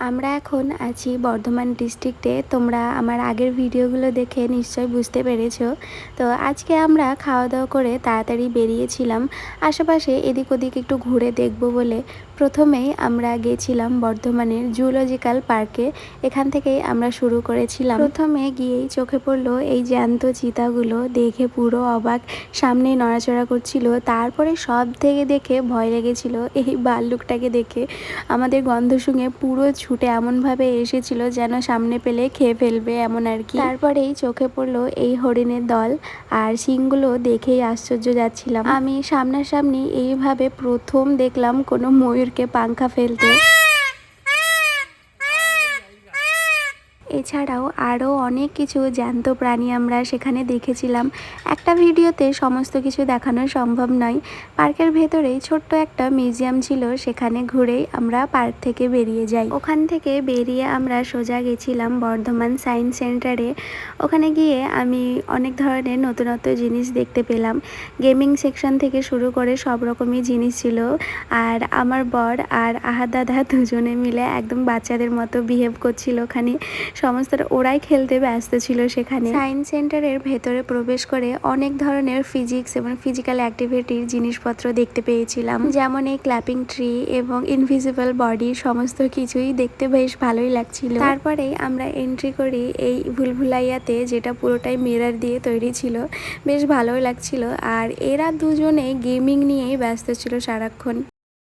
আমরা এখন আছি বর্ধমান ডিস্ট্রিক্টে। তোমরা আমার আগের ভিডিওগুলো দেখে নিশ্চয়ই বুঝতে পেরেছো। তো আজকে আমরা খাওয়া দাওয়া করে তাড়াতাড়ি বেরিয়েছিলাম আশেপাশে এদিক ওদিক একটু ঘুরে দেখব বলে। প্রথমেই আমরা গেছিলাম বর্ধমানের জুলজিক্যাল পার্কে। এখান থেকেই আমরা শুরু করেছিলাম। প্রথমে গিয়েই চোখে পড়লো এই জ্যান্ত চিতাগুলো, দেখে পুরো অবাক। সামনেই নড়াচড়া করছিল। তারপরে সব থেকে দেখে ভয় লেগেছিল এই ভাল্লুকটাকে দেখে। আমাদের গন্ধ শুঙে পুরো ছুটে এমনভাবে এসেছিল যেন সামনে পেলে খেয়ে ফেলবে এমন আর কি। তারপরেই চোখে পড়লো এই হরিণের দল, আর শিংগুলো দেখেই আশ্চর্য যাচ্ছিলাম। আমি সামনাসামনি এইভাবে প্রথম দেখলাম কোনো ময়ূরকে পাংখা ফেলতে। এছাড়াও আরও অনেক কিছু জ্যান্ত প্রাণী আমরা সেখানে দেখেছিলাম। একটা ভিডিওতে সমস্ত কিছু দেখানো সম্ভব নয়। পার্কের ভেতরেই ছোট্ট একটা মিউজিয়াম ছিল, সেখানে ঘুরেই আমরা পার্ক থেকে বেরিয়ে যাই। ওখান থেকে বেরিয়ে আমরা সোজা গেছিলাম বর্ধমান সায়েন্স সেন্টারে। ওখানে গিয়ে আমি অনেক ধরনের নতুনত্ব জিনিস দেখতে পেলাম। গেমিং সেকশন থেকে শুরু করে সব রকমই জিনিস ছিল। আর আমার বর আর আহাদ দাদা দুজনে মিলে একদম বাচ্চাদের মতো বিহেভ করছিল ওখানে। সমস্তটা ওরাই খেলতে ব্যস্ত ছিল সেখানে। সায়েন্স সেন্টারের ভেতরে প্রবেশ করে অনেক ধরনের ফিজিক্স এবং ফিজিক্যাল অ্যাক্টিভিটির জিনিসপত্র দেখতে পেয়েছিলাম, যেমন এই ক্ল্যাপিং ট্রি এবং ইনভিজিবল বডি, সমস্ত কিছুই দেখতে বেশ ভালোই লাগছিল। তারপরেই আমরা এন্ট্রি করি এই ভুলভুলাইয়াতে, যেটা পুরোটাই মিরর দিয়ে তৈরি ছিল। বেশ ভালোই লাগছিল। আর এরা দুজনে গেমিং নিয়েই ব্যস্ত ছিল সারাক্ষণ।